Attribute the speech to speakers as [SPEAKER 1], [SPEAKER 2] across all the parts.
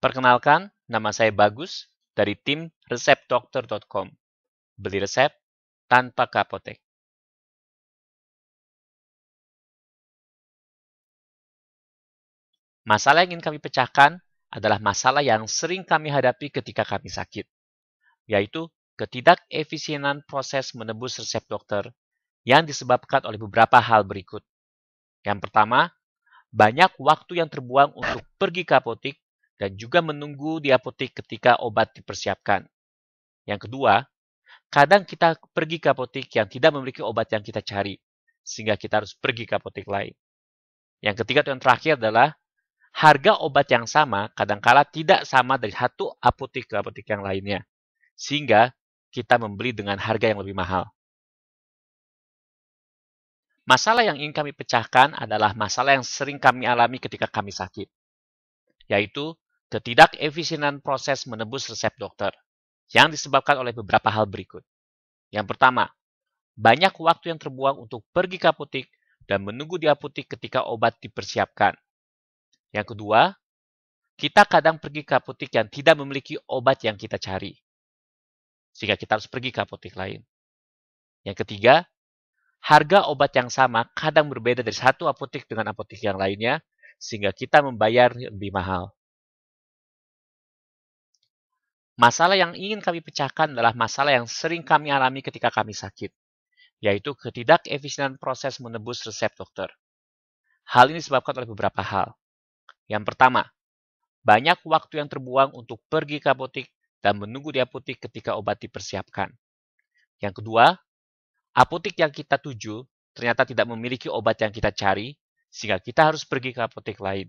[SPEAKER 1] Perkenalkan, nama saya Bagus dari tim resepdokter.com. Beli resep tanpa ke apotek. Masalah yang ingin kami pecahkan adalah masalah yang sering kami hadapi ketika kami sakit, yaitu ketidakefisienan proses menebus resep dokter yang disebabkan oleh beberapa hal berikut. Yang pertama, banyak waktu yang terbuang untuk pergi ke apotik dan juga menunggu di apotik ketika obat dipersiapkan. Yang kedua, kadang kita pergi ke apotik yang tidak memiliki obat yang kita cari, sehingga kita harus pergi ke apotik lain. Yang ketiga dan terakhir adalah harga obat yang sama kadangkala tidak sama dari satu apotik ke apotik yang lainnya, sehingga kita membeli dengan harga yang lebih mahal. Masalah yang ingin kami pecahkan adalah masalah yang sering kami alami ketika kami sakit, yaitu ketidakefisienan proses menebus resep dokter, yang disebabkan oleh beberapa hal berikut. Yang pertama, banyak waktu yang terbuang untuk pergi ke apotik dan menunggu di apotik ketika obat dipersiapkan. Yang kedua, kita kadang pergi ke apotik yang tidak memiliki obat yang kita cari, sehingga kita harus pergi ke apotik lain. Yang ketiga, harga obat yang sama kadang berbeda dari satu apotik dengan apotik yang lainnya, sehingga kita membayar lebih mahal. Masalah yang ingin kami pecahkan adalah masalah yang sering kami alami ketika kami sakit, yaitu ketidakefisienan proses menebus resep dokter. Hal ini disebabkan oleh beberapa hal. Yang pertama, banyak waktu yang terbuang untuk pergi ke apotik dan menunggu di apotik ketika obat dipersiapkan. Yang kedua, apotik yang kita tuju ternyata tidak memiliki obat yang kita cari, sehingga kita harus pergi ke apotik lain.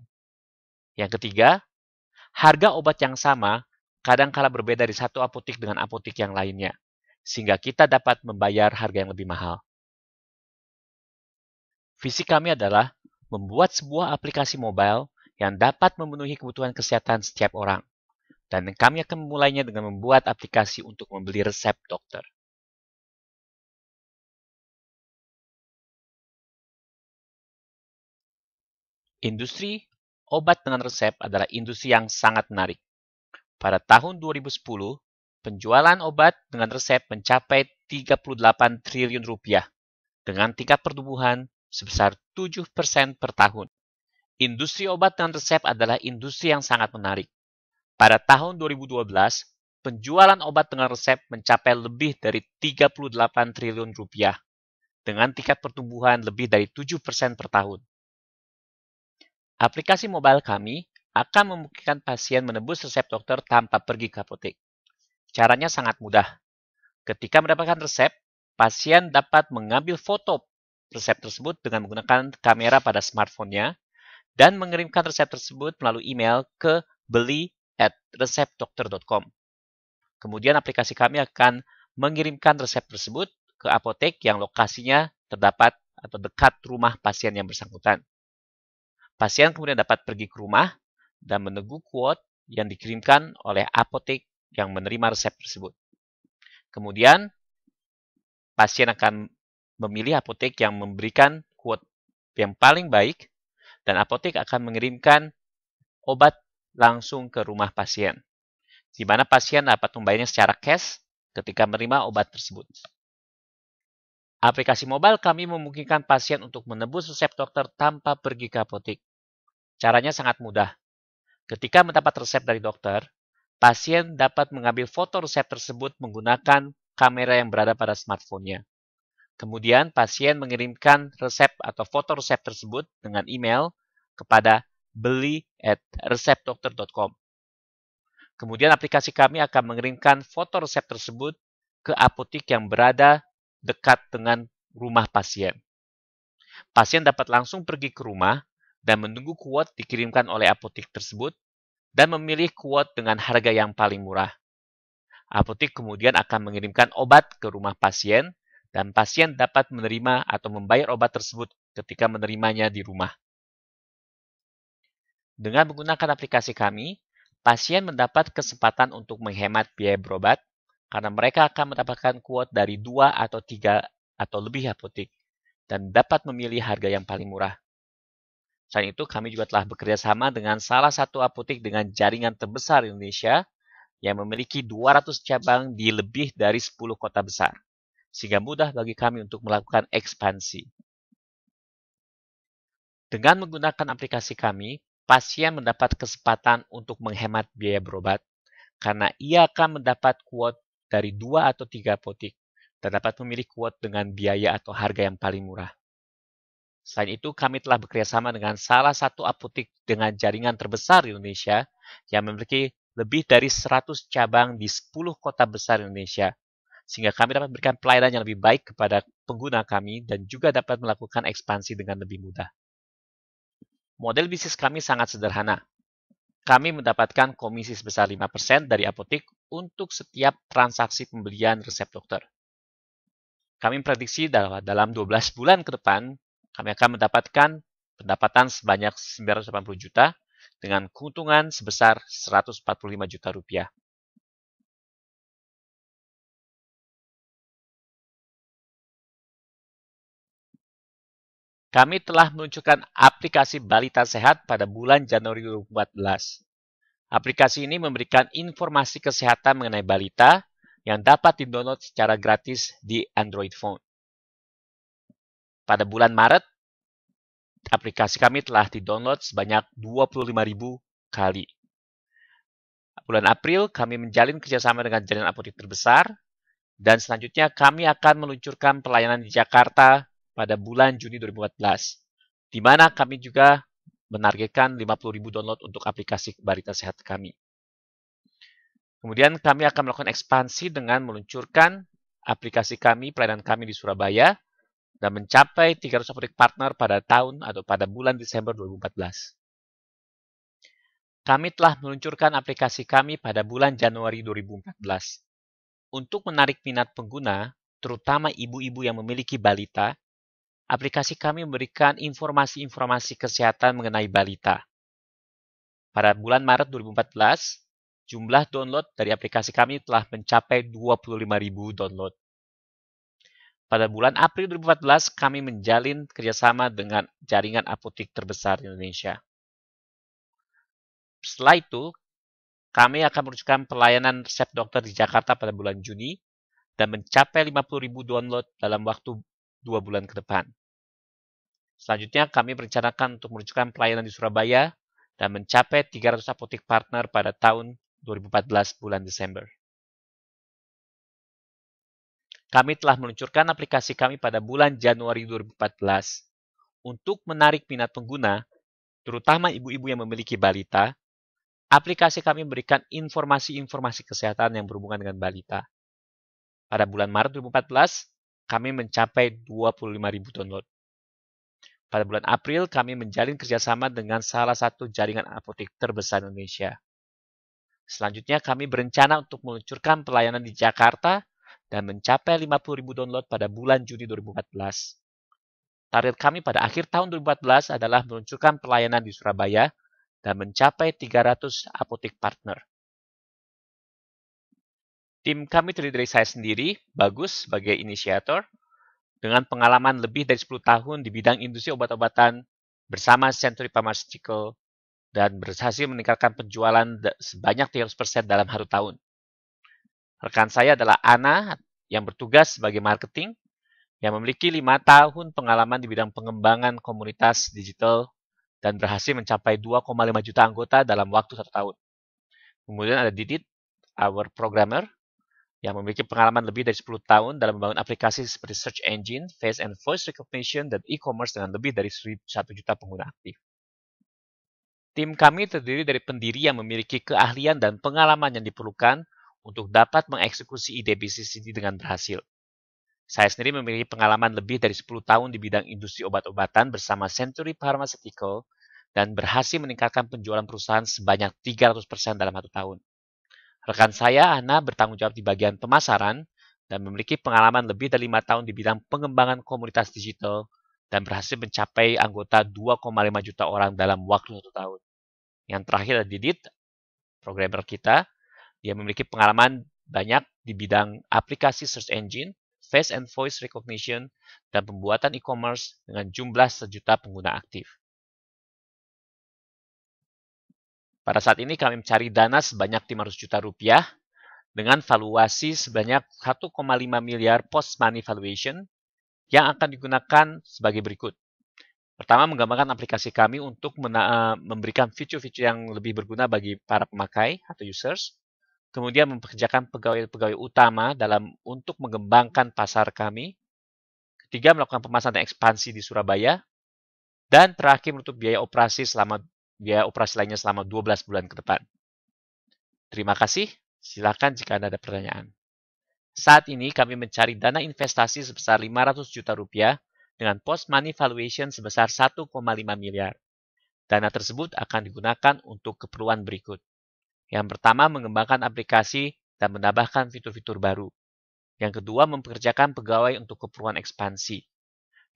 [SPEAKER 1] Yang ketiga, harga obat yang sama kadang-kala berbeda dari satu apotik dengan apotik yang lainnya, sehingga kita dapat membayar harga yang lebih mahal. Visi kami adalah membuat sebuah aplikasi mobile yang dapat memenuhi kebutuhan kesehatan setiap orang. Dan kami akan memulainya dengan membuat aplikasi untuk membeli resep dokter. Industri obat dengan resep adalah industri yang sangat menarik. Pada tahun 2010, penjualan obat dengan resep mencapai 38 triliun rupiah dengan tingkat pertumbuhan sebesar 7% per tahun. Industri obat dengan resep adalah industri yang sangat menarik. Pada tahun 2012, penjualan obat dengan resep mencapai lebih dari 38 triliun rupiah dengan tingkat pertumbuhan lebih dari 7% per tahun. Aplikasi mobile kami akan memungkinkan pasien menebus resep dokter tanpa pergi ke apotek. Caranya sangat mudah. Ketika mendapatkan resep, pasien dapat mengambil foto resep tersebut dengan menggunakan kamera pada smartphone-nya dan mengirimkan resep tersebut melalui email ke beli@resepdokter.com. Kemudian aplikasi kami akan mengirimkan resep tersebut ke apotek yang lokasinya terdapat atau dekat rumah pasien yang bersangkutan. Pasien kemudian dapat pergi ke rumah dan menunggu quote yang dikirimkan oleh apotek yang menerima resep tersebut. Kemudian, pasien akan memilih apotek yang memberikan quote yang paling baik dan apotek akan mengirimkan obat langsung ke rumah pasien, di mana pasien dapat membayarnya secara cash ketika menerima obat tersebut. Aplikasi mobile kami memungkinkan pasien untuk menebus resep dokter tanpa pergi ke apotek. Caranya sangat mudah. Ketika mendapat resep dari dokter, pasien dapat mengambil foto resep tersebut menggunakan kamera yang berada pada smartphone-nya. Kemudian, pasien mengirimkan resep atau foto resep tersebut dengan email kepada beli@resepdokter.com. Kemudian, aplikasi kami akan mengirimkan foto resep tersebut ke apotek yang berada dekat dengan rumah pasien. Pasien dapat langsung pergi ke rumah dan menunggu quote dikirimkan oleh apotek tersebut dan memilih quote dengan harga yang paling murah. Apotek kemudian akan mengirimkan obat ke rumah pasien dan pasien dapat menerima atau membayar obat tersebut ketika menerimanya di rumah. Dengan menggunakan aplikasi kami, pasien mendapat kesempatan untuk menghemat biaya berobat karena mereka akan mendapatkan quote dari 2 atau 3 atau lebih apotek dan dapat memilih harga yang paling murah. Selain itu, kami juga telah bekerja sama dengan salah satu apotek dengan jaringan terbesar di Indonesia yang memiliki 200 cabang di lebih dari 10 kota besar, sehingga mudah bagi kami untuk melakukan ekspansi. Dengan menggunakan aplikasi kami, pasien mendapat kesempatan untuk menghemat biaya berobat karena ia akan mendapat quote dari 2 atau 3 apotek dan dapat memilih quote dengan biaya atau harga yang paling murah. Selain itu, kami telah bekerjasama dengan salah satu apotek dengan jaringan terbesar di Indonesia yang memiliki lebih dari 100 cabang di 10 kota besar Indonesia, sehingga kami dapat memberikan pelayanan yang lebih baik kepada pengguna kami dan juga dapat melakukan ekspansi dengan lebih mudah. Model bisnis kami sangat sederhana. Kami mendapatkan komisi sebesar 5% dari apotek untuk setiap transaksi pembelian resep dokter. Kami memprediksi dalam 12 bulan ke depan, kami akan mendapatkan pendapatan sebanyak 980 juta dengan keuntungan sebesar 145 juta rupiah. Kami telah meluncurkan aplikasi Balita Sehat pada bulan Januari 2014. Aplikasi ini memberikan informasi kesehatan mengenai balita yang dapat didownload secara gratis di Android phone. Pada bulan Maret, aplikasi kami telah didownload sebanyak 25.000 kali. Bulan April, kami menjalin kerjasama dengan jaringan apotek terbesar, dan selanjutnya kami akan meluncurkan pelayanan di Jakarta pada bulan Juni 2014, di mana kami juga menargetkan 50.000 download untuk aplikasi Balita Sehat kami. Kemudian kami akan melakukan ekspansi dengan meluncurkan aplikasi kami, pelayanan kami di Surabaya, dan mencapai 300 apotek partner pada tahun atau pada bulan Desember 2014. Kami telah meluncurkan aplikasi kami pada bulan Januari 2014. Untuk menarik minat pengguna, terutama ibu-ibu yang memiliki balita, aplikasi kami memberikan informasi-informasi kesehatan mengenai balita. Pada bulan Maret 2014, jumlah download dari aplikasi kami telah mencapai 25.000 download. Pada bulan April 2014, kami menjalin kerjasama dengan jaringan apotek terbesar di Indonesia. Setelah itu, kami akan meluncurkan pelayanan resep dokter di Jakarta pada bulan Juni dan mencapai 50.000 download dalam waktu 2 bulan ke depan. Selanjutnya, kami merencanakan untuk meluncurkan pelayanan di Surabaya dan mencapai 300 apotek partner pada tahun 2014 bulan Desember. Kami telah meluncurkan aplikasi kami pada bulan Januari 2014. Untuk menarik minat pengguna, terutama ibu-ibu yang memiliki balita, aplikasi kami memberikan informasi-informasi kesehatan yang berhubungan dengan balita. Pada bulan Maret 2014, kami mencapai 25.000 download. Pada bulan April, kami menjalin kerjasama dengan salah satu jaringan apotek terbesar Indonesia. Selanjutnya, kami berencana untuk meluncurkan pelayanan di Jakarta dan mencapai 50.000 download pada bulan Juni 2014. Target kami pada akhir tahun 2014 adalah meluncurkan pelayanan di Surabaya dan mencapai 300 apotek partner. Tim kami terdiri dari saya sendiri, Bagus, sebagai inisiator, dengan pengalaman lebih dari 10 tahun di bidang industri obat-obatan bersama Century Pharmaceutical dan berhasil meningkatkan penjualan sebanyak 300% dalam 1 tahun. Rekan saya adalah Ana yang bertugas sebagai marketing yang memiliki 5 tahun pengalaman di bidang pengembangan komunitas digital dan berhasil mencapai 2,5 juta anggota dalam waktu 1 tahun. Kemudian ada Didit, our programmer, yang memiliki pengalaman lebih dari 10 tahun dalam membangun aplikasi seperti search engine, face and voice recognition, dan e-commerce dengan lebih dari 1 juta pengguna aktif. Tim kami terdiri dari pendiri yang memiliki keahlian dan pengalaman yang diperlukan untuk dapat mengeksekusi ide bisnis ini dengan berhasil. Saya sendiri memiliki pengalaman lebih dari 10 tahun di bidang industri obat-obatan bersama Century Pharmaceutical dan berhasil meningkatkan penjualan perusahaan sebanyak 300% dalam 1 tahun. Rekan saya, Ana, bertanggung jawab di bagian pemasaran dan memiliki pengalaman lebih dari 5 tahun di bidang pengembangan komunitas digital dan berhasil mencapai anggota 2,5 juta orang dalam waktu 1 tahun. Yang terakhir adalah Didit, programmer kita. Dia memiliki pengalaman banyak di bidang aplikasi search engine, face and voice recognition, dan pembuatan e-commerce dengan jumlah 1 juta pengguna aktif. Pada saat ini kami mencari dana sebanyak 500 juta rupiah dengan valuasi sebanyak 1,5 miliar post-money valuation yang akan digunakan sebagai berikut. Pertama, mengembangkan aplikasi kami untuk memberikan fitur-fitur yang lebih berguna bagi para pemakai atau users. Kemudian mempekerjakan pegawai-pegawai utama untuk mengembangkan pasar kami. Ketiga, melakukan pemasaran dan ekspansi di Surabaya. Dan terakhir, menutup biaya operasi lainnya selama 12 bulan ke depan. Terima kasih. Silakan jika Anda ada pertanyaan. Saat ini kami mencari dana investasi sebesar 500 juta rupiah dengan post-money valuation sebesar 1,5 miliar. Dana tersebut akan digunakan untuk keperluan berikut. Yang pertama, mengembangkan aplikasi dan menambahkan fitur-fitur baru. Yang kedua, mempekerjakan pegawai untuk keperluan ekspansi.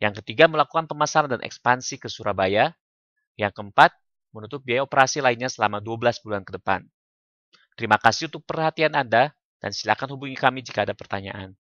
[SPEAKER 1] Yang ketiga, melakukan pemasaran dan ekspansi ke Surabaya. Yang keempat, menutup biaya operasi lainnya selama 12 bulan ke depan. Terima kasih untuk perhatian Anda, dan silakan hubungi kami jika ada pertanyaan.